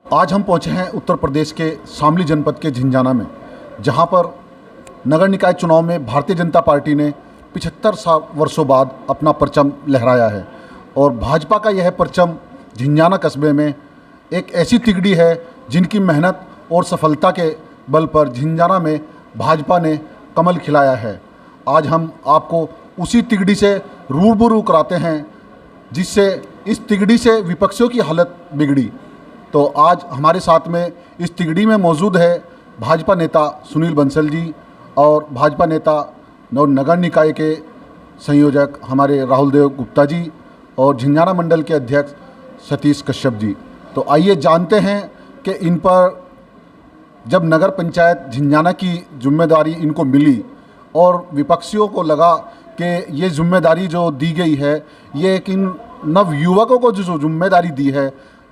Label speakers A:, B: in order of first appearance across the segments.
A: आज हम पहुंचे हैं उत्तर प्रदेश के शामली जनपद के झिंझाना में, जहां पर नगर निकाय चुनाव में भारतीय जनता पार्टी ने 75 वर्षों बाद अपना परचम लहराया है। और भाजपा का यह परचम झिंझाना कस्बे में एक ऐसी तिगड़ी है जिनकी मेहनत और सफलता के बल पर झिंझाना में भाजपा ने कमल खिलाया है। आज हम आपको उसी तिगड़ी से रूबरू कराते हैं जिससे इस तिगड़ी से विपक्षियों की हालत बिगड़ी। तो आज हमारे साथ में इस तिगड़ी में मौजूद है भाजपा नेता सुनील बंसल जी और भाजपा नेता नगर निकाय के संयोजक हमारे राहुल देव गुप्ता जी और झिंझाना मंडल के अध्यक्ष सतीश कश्यप जी। तो आइए जानते हैं कि इन पर जब नगर पंचायत झिंझाना की जिम्मेदारी इनको मिली और विपक्षियों को लगा कि ये जिम्मेदारी जो दी गई है, ये एक इन नव युवकों को जो जिम्मेदारी दी है,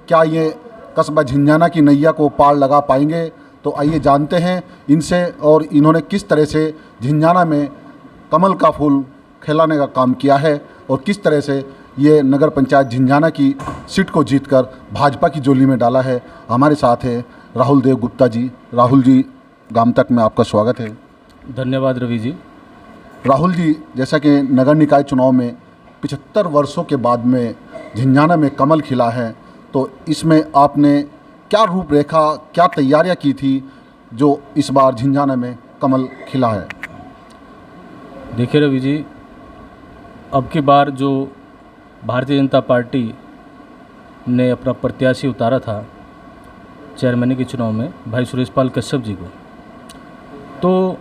A: क्या ये कस्बा झिंझाना की नैया को पार लगा पाएंगे। तो आइए जानते हैं इनसे और इन्होंने किस तरह से झिंझाना में कमल का फूल खिलाने का काम किया है और किस तरह से ये नगर पंचायत झिंझाना की सीट को जीतकर भाजपा की झोली में डाला है। हमारे साथ है राहुल देव गुप्ता जी। राहुल जी, गाम तक में आपका स्वागत है।
B: धन्यवाद रवि जी।
A: राहुल जी, जैसा कि नगर निकाय चुनाव में 75 वर्षों के बाद में झिंझाना में कमल खिला है, तो इसमें आपने क्या रूपरेखा, क्या तैयारियां की थी जो इस बार झिंझाना में कमल खिला है?
B: देखिए रवि जी, अब की बार जो भारतीय जनता पार्टी ने अपना प्रत्याशी उतारा था चेयरमैन के चुनाव में भाई सुरेश पाल कश्यप जी को, तो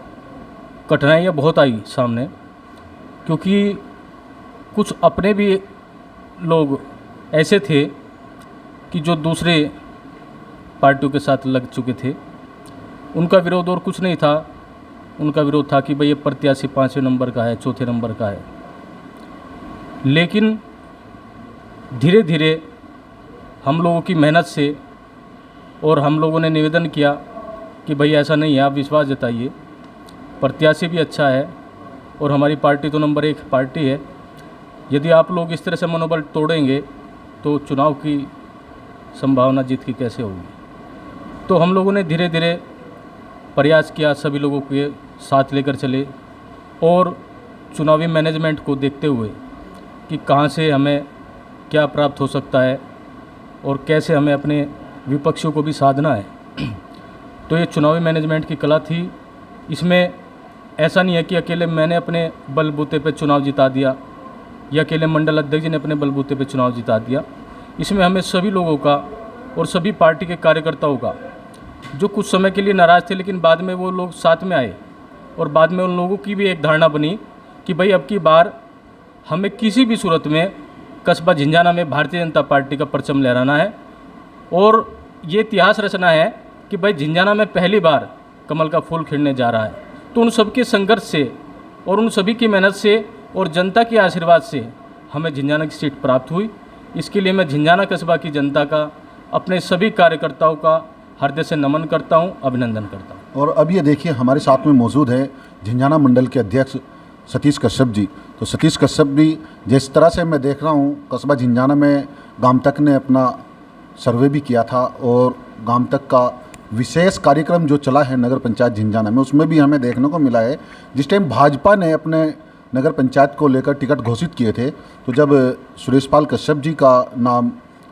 B: कठिनाइयाँ बहुत आई सामने, क्योंकि कुछ अपने भी लोग ऐसे थे कि जो दूसरे पार्टियों के साथ लग चुके थे। उनका विरोध और कुछ नहीं था, उनका विरोध था कि भाई ये प्रत्याशी 5वें नंबर का है, 4थे नंबर का है। लेकिन धीरे धीरे हम लोगों की मेहनत से और हम लोगों ने निवेदन किया कि भाई ऐसा नहीं है, आप विश्वास जताइए, प्रत्याशी भी अच्छा है और हमारी पार्टी तो नंबर 1 पार्टी है। यदि आप लोग इस तरह से मनोबल तोड़ेंगे तो चुनाव की संभावना जीत की कैसे होगी। तो हम लोगों ने धीरे धीरे प्रयास किया, सभी लोगों के साथ लेकर चले और चुनावी मैनेजमेंट को देखते हुए कि कहाँ से हमें क्या प्राप्त हो सकता है और कैसे हमें अपने विपक्षियों को भी साधना है। तो ये चुनावी मैनेजमेंट की कला थी। इसमें ऐसा नहीं है कि अकेले मैंने अपने बलबूते पे चुनाव जिता दिया या अकेले मंडल अध्यक्ष जी ने अपने बलबूते पे चुनाव जिता दिया। इसमें हमें सभी लोगों का और सभी पार्टी के कार्यकर्ताओं का, जो कुछ समय के लिए नाराज़ थे लेकिन बाद में वो लोग साथ में आए और बाद में उन लोगों की भी एक धारणा बनी कि भाई अब की बार हमें किसी भी सूरत में कस्बा झिंझाना में भारतीय जनता पार्टी का परचम लहराना है और ये इतिहास रचना है कि भाई झिंझाना में पहली बार कमल का फूल खिलने जा रहा है। तो उन सबके संघर्ष से और उन सभी की मेहनत से और जनता के आशीर्वाद से हमें झिंझाना की सीट प्राप्त हुई। इसके लिए मैं झिंझाना कस्बा की जनता का, अपने सभी कार्यकर्ताओं का हृदय से नमन करता हूं, अभिनंदन करता हूं।
A: और अब ये देखिए, हमारे साथ में मौजूद है झिंझाना मंडल के अध्यक्ष सतीश कश्यप जी। तो सतीश कश्यप भी, जिस तरह से मैं देख रहा हूँ, कस्बा झिंझाना में गाम तक ने अपना सर्वे भी किया था और गाम तक का विशेष कार्यक्रम जो चला है नगर पंचायत झिंझाना में, उसमें भी हमें देखने को मिला है जिस टाइम भाजपा ने अपने नगर पंचायत को लेकर टिकट घोषित किए थे, तो जब सुरेश पाल कश्यप जी का नाम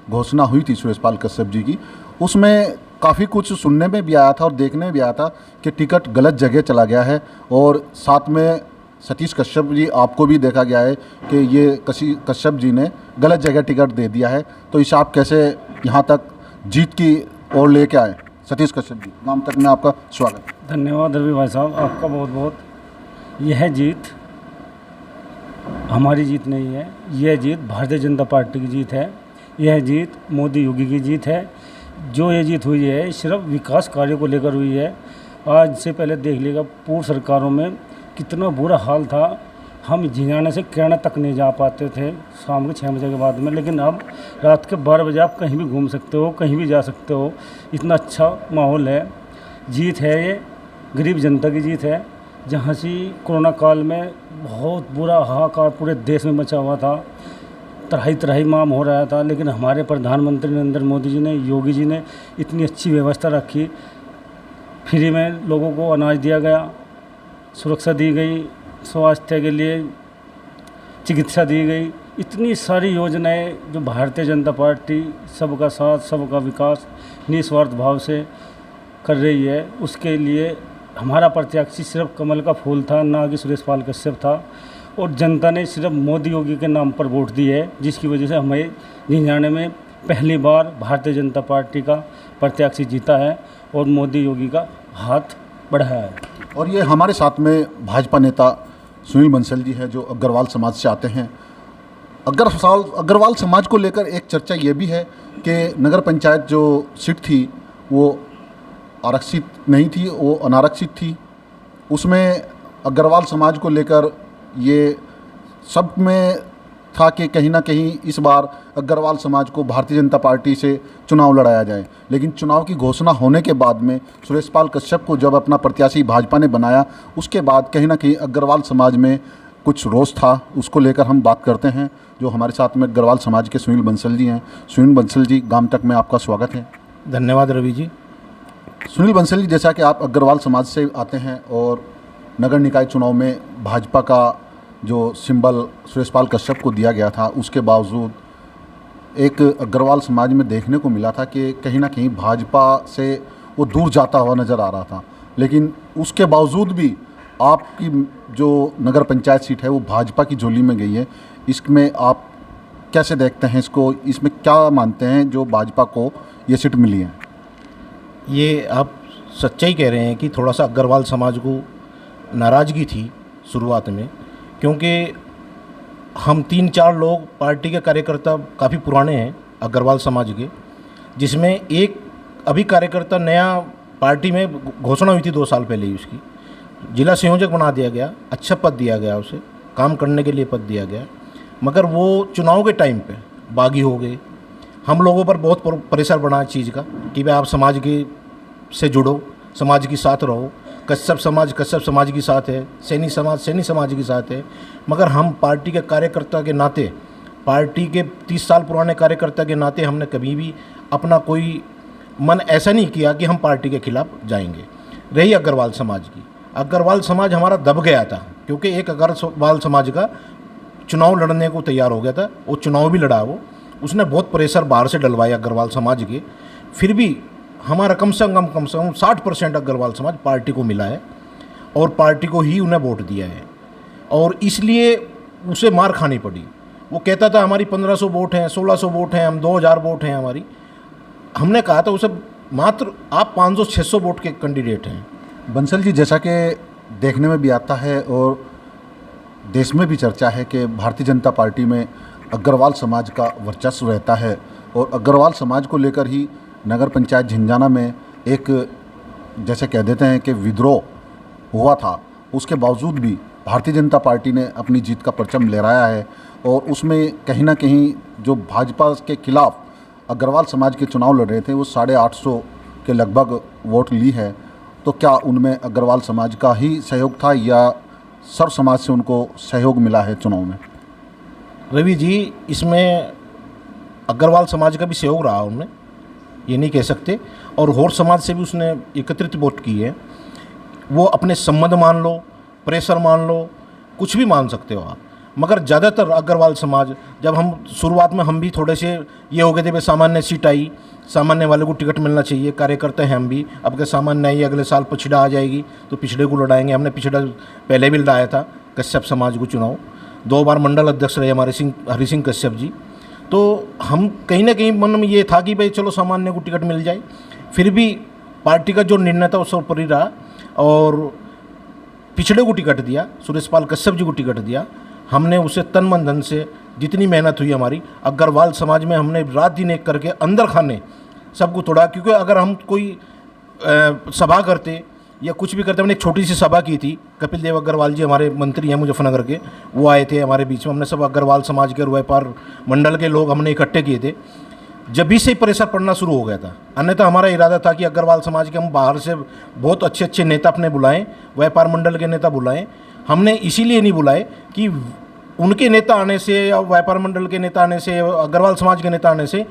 A: घोषणा हुई थी, सुरेश पाल कश्यप जी की, उसमें काफ़ी कुछ सुनने में भी आया था और देखने में भी आया था कि टिकट गलत जगह चला गया है। और साथ में सतीश कश्यप जी, आपको भी देखा गया है कि ये कश्यप जी ने गलत जगह टिकट दे दिया है। तो इसे आप कैसे यहाँ तक जीत की ओर लेके आए? सतीश कश्यप जी, गाम तक में आपका स्वागत।
C: धन्यवाद रवि भाई साहब, आपका बहुत बहुत। यह जीत हमारी जीत नहीं है, यह जीत भारतीय जनता पार्टी की जीत है। यह जीत मोदी योगी की जीत है। जो ये जीत हुई है सिर्फ विकास कार्यों को लेकर हुई है। आज से पहले देख लीजिएगा, पूर्व सरकारों में कितना बुरा हाल था। हम झिंझाना से कैराना तक नहीं जा पाते थे शाम के 6 बजे के बाद में, लेकिन अब रात के 12 बजे आप कहीं भी घूम सकते हो, कहीं भी जा सकते हो। इतना अच्छा माहौल है। जीत है ये गरीब जनता की जीत है। जहाँ से कोरोना काल में बहुत बुरा हाहाकार पूरे देश में मचा हुआ था, तराई तराई माम हो रहा था, लेकिन हमारे प्रधानमंत्री नरेंद्र मोदी जी ने, योगी जी ने इतनी अच्छी व्यवस्था रखी। फ्री में लोगों को अनाज दिया गया, सुरक्षा दी गई, स्वास्थ्य के लिए चिकित्सा दी गई। इतनी सारी योजनाएं जो भारतीय जनता पार्टी सबका साथ सबका विकास निस्वार्थ भाव से कर रही है, उसके लिए हमारा प्रत्याशी सिर्फ कमल का फूल था, ना कि सुरेश पाल कश्यप था। और जनता ने सिर्फ मोदी योगी के नाम पर वोट दी है, जिसकी वजह से हमें झिंझाने में पहली बार भारतीय जनता पार्टी का प्रत्याशी जीता है और मोदी योगी का हाथ बढ़ाया है।
A: और ये हमारे साथ में भाजपा नेता सुनील बंसल जी हैं, जो अग्रवाल समाज से आते हैं। अग्रवाल समाज को लेकर एक चर्चा ये भी है कि नगर पंचायत जो सीट थी वो आरक्षित नहीं थी, वो अनारक्षित थी। उसमें अग्रवाल समाज को लेकर ये सब में था कि कहीं ना कहीं इस बार अग्रवाल समाज को भारतीय जनता पार्टी से चुनाव लड़ाया जाए। लेकिन चुनाव की घोषणा होने के बाद में सुरेश पाल कश्यप को जब अपना प्रत्याशी भाजपा ने बनाया, उसके बाद कहीं ना कहीं अग्रवाल समाज में कुछ रोष था। उसको लेकर हम बात करते हैं। जो हमारे साथ में अग्रवाल समाज के सुनील बंसल जी हैं। सुनील बंसल जी, गांव तक में आपका स्वागत है।
D: धन्यवाद रवि जी।
A: सुनील बंसल जी, जैसा कि आप अग्रवाल समाज से आते हैं और नगर निकाय चुनाव में भाजपा का जो सिंबल सुरेश पाल कश्यप को दिया गया था, उसके बावजूद एक अग्रवाल समाज में देखने को मिला था कि कहीं ना कहीं भाजपा से वो दूर जाता हुआ नज़र आ रहा था। लेकिन उसके बावजूद भी आपकी जो नगर पंचायत सीट है वो भाजपा की झोली में गई है। इसमें आप कैसे देखते हैं इसको? इसमें क्या मानते हैं जो भाजपा को ये सीट मिली है?
D: ये आप सच्चाई कह रहे हैं कि थोड़ा सा अग्रवाल समाज को नाराज़गी थी शुरुआत में, क्योंकि हम 3-4 लोग पार्टी के कार्यकर्ता काफ़ी पुराने हैं अग्रवाल समाज के, जिसमें एक अभी कार्यकर्ता नया पार्टी में घोषणा हुई थी 2 साल पहले ही, उसकी जिला संयोजक बना दिया गया, अच्छा पद दिया गया, उसे काम करने के लिए पद दिया गया। मगर वो चुनाव के टाइम पे बागी हो गए। हम लोगों पर बहुत प्रेशर बना चीज़ का कि भाई आप समाज के से जुड़ो, समाज के साथ रहो। कश्यप समाज के साथ है, सैनी समाज के साथ है। मगर हम पार्टी के कार्यकर्ता के नाते, पार्टी के 30 साल पुराने कार्यकर्ता के नाते हमने कभी भी अपना कोई मन ऐसा नहीं किया कि हम पार्टी के खिलाफ जाएंगे। रही अग्रवाल समाज की, अग्रवाल समाज हमारा दब गया था, क्योंकि एक अग्रवाल समाज का चुनाव लड़ने को तैयार हो गया था। वो चुनाव भी लड़ा, वो उसने बहुत प्रेशर बाहर से डलवाया अग्रवाल समाज के। फिर भी हमारा कम से कम 60% अग्रवाल समाज पार्टी को मिला है और पार्टी को ही उन्हें वोट दिया है। और इसलिए उसे मार खानी पड़ी। वो कहता था हमारी 1500 वोट हैं, 1600 वोट हैं, हम 2000 वोट हैं हमारी। हमने कहा था उसे मात्र आप 500-600 वोट के कैंडिडेट हैं।
A: बंसल जी, जैसा कि देखने में भी आता है और देश में भी चर्चा है कि भारतीय जनता पार्टी में अग्रवाल समाज का वर्चस्व रहता है और अग्रवाल समाज को लेकर ही नगर पंचायत झिंझाना में एक जैसे कह देते हैं कि विद्रोह हुआ था। उसके बावजूद भी भारतीय जनता पार्टी ने अपनी जीत का परचम लहराया है और उसमें कहीं ना कहीं जो भाजपा के खिलाफ अग्रवाल समाज के चुनाव लड़ रहे थे वो 850 के लगभग वोट ली है। तो क्या उनमें अग्रवाल समाज का ही सहयोग था या सर्व समाज से उनको सहयोग मिला है चुनाव में?
D: रवि जी, इसमें अग्रवाल समाज का भी सहयोग रहा उनमें, ये नहीं कह सकते। और समाज से भी उसने एकत्रित वोट की है। वो अपने संबंध मान लो, प्रेशर मान लो, कुछ भी मान सकते हो आप। मगर ज़्यादातर अग्रवाल समाज, जब हम शुरुआत में हम भी थोड़े से ये हो गए थे भाई सामान्य सीट आई, सामान्य वाले को टिकट मिलना चाहिए, कार्यकर्ता हैं हम भी। अब के सामान्य नहीं, अगले साल पिछड़ा आ जाएगी तो पिछड़े को लड़ाएंगे। हमने पिछड़ा पहले भी लड़ाया था कश्यप समाज को चुनाव, 2 बार मंडल अध्यक्ष रहे हमारे हरि सिंह कश्यप जी। तो हम कहीं ना कहीं मन में ये था कि भाई चलो सामान्य को टिकट मिल जाए। फिर भी पार्टी का जो निर्णय था उससे ऊपर ही रहा और पिछड़े को टिकट दिया, सुरेश पाल कश्यप जी को टिकट दिया। हमने उसे तन मन धन से जितनी मेहनत हुई हमारी अग्रवाल समाज में, हमने रात दिन एक करके अंदर खाने सबको तोड़ा। क्योंकि अगर हम कोई सभा करते या कुछ भी करते, हमने एक छोटी सी सभा की थी, कपिल देव अग्रवाल जी हमारे मंत्री हैं मुजफ्फरनगर के, वो आए थे हमारे बीच में। हमने सब अग्रवाल समाज के व्यापार मंडल के लोग हमने इकट्ठे किए थे। जब भी से प्रेशर पड़ना शुरू हो गया था, अन्यथा हमारा इरादा था कि अग्रवाल समाज के हम बाहर से बहुत अच्छे अच्छे नेता अपने बुलाएं, व्यापार मंडल के नेता बुलाएं। हमने इसीलिए नहीं बुलाए कि उनके नेता आने से या व्यापार मंडल के नेता आने से, अग्रवाल समाज के नेता आने से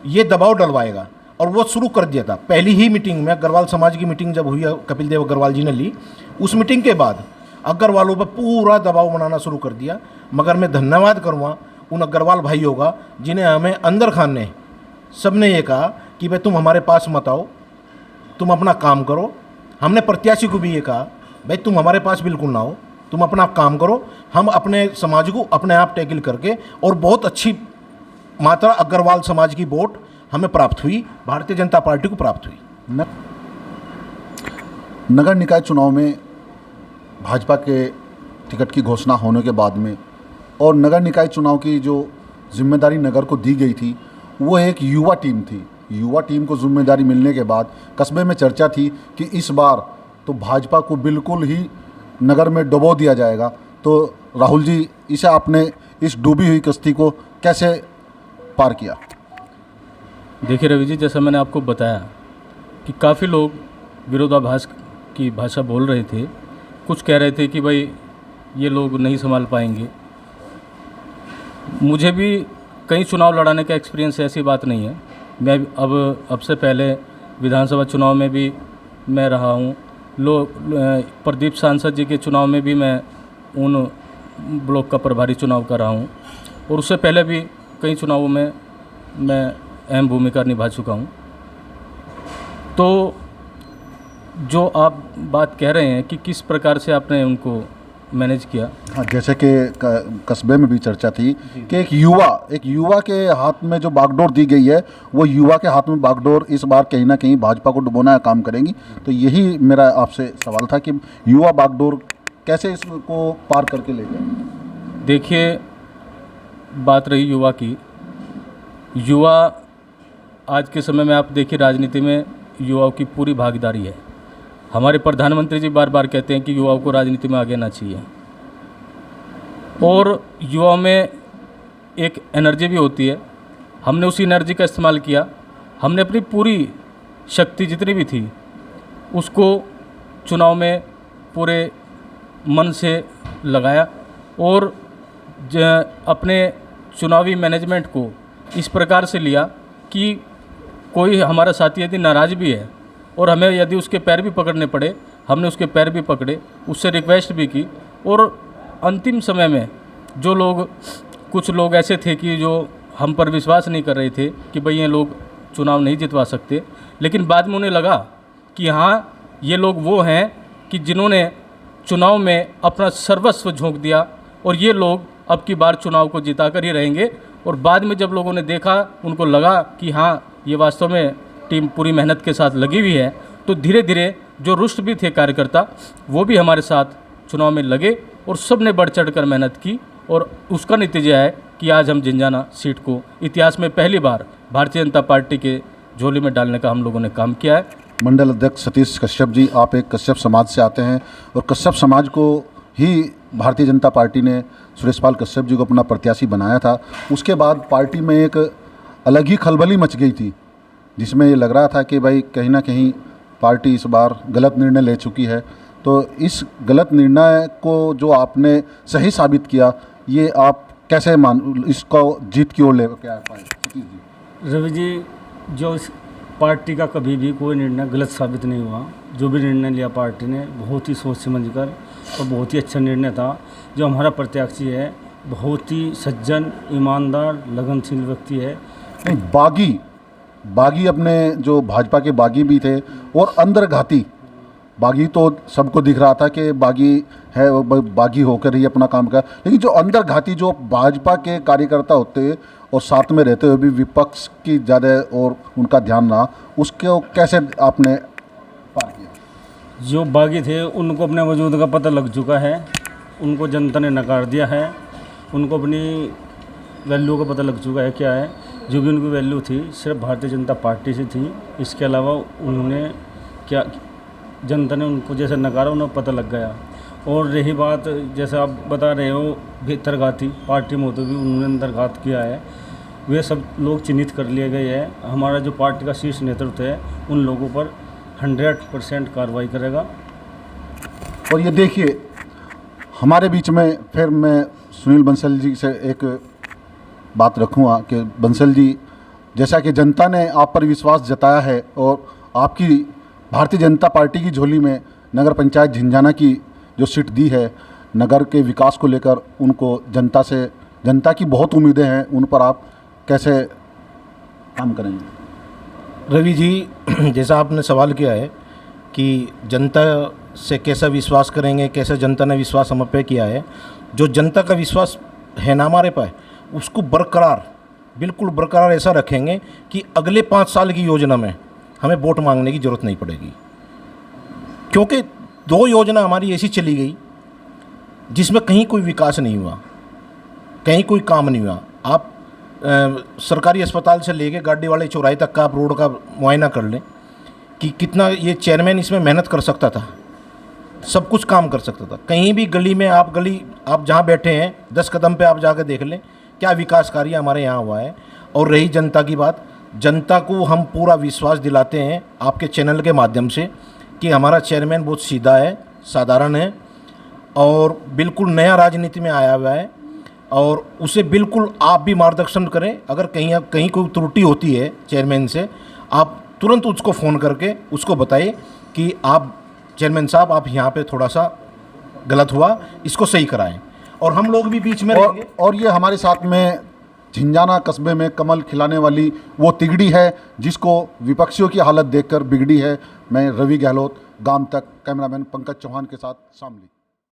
D: ये दबाव डलवाएगा। और वो शुरू कर दिया था पहली ही मीटिंग में। अग्रवाल समाज की मीटिंग जब हुई, कपिल देव अग्रवाल जी ने ली, उस मीटिंग के बाद अग्रवालों पर पूरा दबाव बनाना शुरू कर दिया। मगर मैं धन्यवाद करूँगा उन अग्रवाल भाइयों का जिन्हें हमें अंदर खान ने सबने ये कहा कि भाई तुम हमारे पास मत आओ, तुम अपना काम करो। हमने प्रत्याशी को भी ये कहा भाई तुम हमारे पास बिल्कुल ना हो, तुम अपना काम करो। हम अपने समाज को अपने आप टैकल करके, और बहुत अच्छी मात्रा अग्रवाल समाज की वोट हमें प्राप्त हुई, भारतीय जनता पार्टी को प्राप्त हुई।
A: नगर निकाय चुनाव में भाजपा के टिकट की घोषणा होने के बाद में और नगर निकाय चुनाव की जो जिम्मेदारी नगर को दी गई थी वो एक युवा टीम थी। युवा टीम को जिम्मेदारी मिलने के बाद कस्बे में चर्चा थी कि इस बार तो भाजपा को बिल्कुल ही नगर में डुबो दिया जाएगा। तो राहुल जी, इसे आपने इस डूबी हुई कश्ती को कैसे पार किया?
B: देखिए रवि जी, जैसा मैंने आपको बताया कि काफ़ी लोग विरोधाभास की भाषा बोल रहे थे। कुछ कह रहे थे कि भाई ये लोग नहीं संभाल पाएंगे। मुझे भी कई चुनाव लड़ाने का एक्सपीरियंस है, ऐसी बात नहीं है। मैं अब से पहले विधानसभा चुनाव में भी मैं रहा हूँ। प्रदीप सांसद जी के चुनाव में भी मैं उन ब्लॉक का प्रभारी चुनाव कर रहा हूँ, और उससे पहले भी कई चुनावों में मैं अहम भूमिका निभा चुका हूँ। तो जो आप बात कह रहे हैं कि किस प्रकार से आपने उनको मैनेज किया,
A: हाँ, जैसे कि कस्बे में भी चर्चा थी कि एक युवा के हाथ में जो बागडोर दी गई है, वो युवा के हाथ में बागडोर इस बार कहीं ना कहीं भाजपा को डुबोना का काम करेंगी। तो यही मेरा आपसे सवाल था कि युवा बागडोर कैसे इसको पार करके ले जाए।
B: देखिए, बात रही युवा की। युवा आज के समय में आप देखिए राजनीति में युवाओं की पूरी भागीदारी है। हमारे प्रधानमंत्री जी बार बार कहते हैं कि युवाओं को राजनीति में आगे आना चाहिए, और युवाओं में एक एनर्जी भी होती है। हमने उसी एनर्जी का इस्तेमाल किया। हमने अपनी पूरी शक्ति जितनी भी थी उसको चुनाव में पूरे मन से लगाया, और अपने चुनावी मैनेजमेंट को इस प्रकार से लिया कि कोई हमारा साथी यदि नाराज़ भी है और हमें यदि उसके पैर भी पकड़ने पड़े, हमने उसके पैर भी पकड़े, उससे रिक्वेस्ट भी की। और अंतिम समय में जो लोग, कुछ लोग ऐसे थे कि जो हम पर विश्वास नहीं कर रहे थे कि भाई ये लोग चुनाव नहीं जितवा सकते, लेकिन बाद में उन्हें लगा कि हाँ, ये लोग वो हैं कि जिन्होंने चुनाव में अपना सर्वस्व झोंक दिया, और ये लोग अब की बार चुनाव को जिता कर ही रहेंगे। और बाद में जब लोगों ने देखा, उनको लगा कि हाँ, ये वास्तव में टीम पूरी मेहनत के साथ लगी हुई है, तो धीरे धीरे जो रुष्ट भी थे कार्यकर्ता, वो भी हमारे साथ चुनाव में लगे, और सब ने बढ़ चढ़ कर मेहनत की। और उसका नतीजा है कि आज हम जिंजाना सीट को इतिहास में पहली बार भारतीय जनता पार्टी के झोली में डालने का हम लोगों ने काम किया है।
A: मंडल अध्यक्ष सतीश कश्यप जी, आप एक कश्यप समाज से आते हैं, और कश्यप समाज को ही भारतीय जनता पार्टी ने सुरेशपाल कश्यप जी को अपना प्रत्याशी बनाया था। उसके बाद पार्टी में एक अलग ही खलबली मच गई थी, जिसमें ये लग रहा था कि भाई कहीं ना कहीं पार्टी इस बार गलत निर्णय ले चुकी है। तो इस गलत निर्णय को जो आपने सही साबित किया, ये आप कैसे इसको जीत की ओर ले क्या पाए? सतीश जी।
C: रवि जी, जो इस पार्टी का कभी भी कोई निर्णय गलत साबित नहीं हुआ। जो भी निर्णय लिया पार्टी ने बहुत ही सोच समझ कर, और बहुत ही अच्छा निर्णय था। जो हमारा प्रत्याशी है बहुत ही सज्जन, ईमानदार, लगनशील व्यक्ति है।
A: नहीं, बागी अपने जो भाजपा के बागी भी थे, और अंदरघाती बागी तो सबको दिख रहा था कि बागी है, वो बागी होकर ही अपना काम कर, लेकिन जो अंदरघाती जो भाजपा के कार्यकर्ता होते और साथ में रहते हुए भी विपक्ष की ज़्यादा और उनका ध्यान रहा, उसको कैसे आपने पार किया?
C: जो बागी थे उनको अपने वजूद का पता लग चुका है, उनको जनता ने नकार दिया है, उनको अपनी वैल्यू का पता लग चुका है क्या है। जो भी उनकी वैल्यू थी सिर्फ भारतीय जनता पार्टी से थी, इसके अलावा उन्होंने क्या, जनता ने उनको जैसे नकारा उन्हें पता लग गया। और रही बात जैसे आप बता रहे हो भीतरघाती, पार्टी में होते भी उन्होंने अंतर्घात किया है, वे सब लोग चिन्हित कर लिए गए हैं। हमारा जो पार्टी का शीर्ष नेतृत्व है उन लोगों पर 100% कार्रवाई करेगा।
A: और ये देखिए, हमारे बीच में फिर मैं सुनील बंसल जी से एक बात रखूँगा कि बंसल जी, जैसा कि जनता ने आप पर विश्वास जताया है और आपकी भारतीय जनता पार्टी की झोली में नगर पंचायत झिंझाना की जो सीट दी है, नगर के विकास को लेकर उनको जनता की बहुत उम्मीदें हैं, उन पर आप कैसे काम करेंगे?
D: रवि जी, जैसा आपने सवाल किया है कि जनता से कैसा विश्वास करेंगे, कैसे जनता ने विश्वास हम पे किया है, जो जनता का विश्वास है ना हमारे पर, उसको बरकरार, बिल्कुल बरकरार ऐसा रखेंगे कि अगले 5 साल की योजना में हमें वोट मांगने की ज़रूरत नहीं पड़ेगी। क्योंकि 2 योजना हमारी ऐसी चली गई जिसमें कहीं कोई विकास नहीं हुआ, कहीं कोई काम नहीं हुआ। आप सरकारी अस्पताल से लेके गाड़ी वाले चौराहे तक का आप रोड का मुआयना कर लें कि कितना ये चेयरमैन इसमें मेहनत कर सकता था, सब कुछ काम कर सकता था। कहीं भी गली में आप जहाँ बैठे हैं 10 कदम पे आप जाकर देख लें क्या विकास कार्य हमारे यहाँ हुआ है। और रही जनता की बात, जनता को हम पूरा विश्वास दिलाते हैं आपके चैनल के माध्यम से कि हमारा चेयरमैन बहुत सीधा है, साधारण है और बिल्कुल नया राजनीति में आया हुआ है, और उसे बिल्कुल आप भी मार्गदर्शन करें। अगर कहीं कोई त्रुटि होती है चेयरमैन से, आप तुरंत उसको फ़ोन करके उसको बताइए कि आप चेयरमैन साहब, आप यहाँ पे थोड़ा सा गलत हुआ, इसको सही कराएं, और हम लोग भी बीच में रहेंगे।
A: और ये हमारे साथ में झिंझाना कस्बे में कमल खिलाने वाली वो तिगड़ी है जिसको विपक्षियों की हालत देखकर बिगड़ी है। मैं रवि गहलोत, गांव तक, कैमरामैन पंकज चौहान के साथ शामली।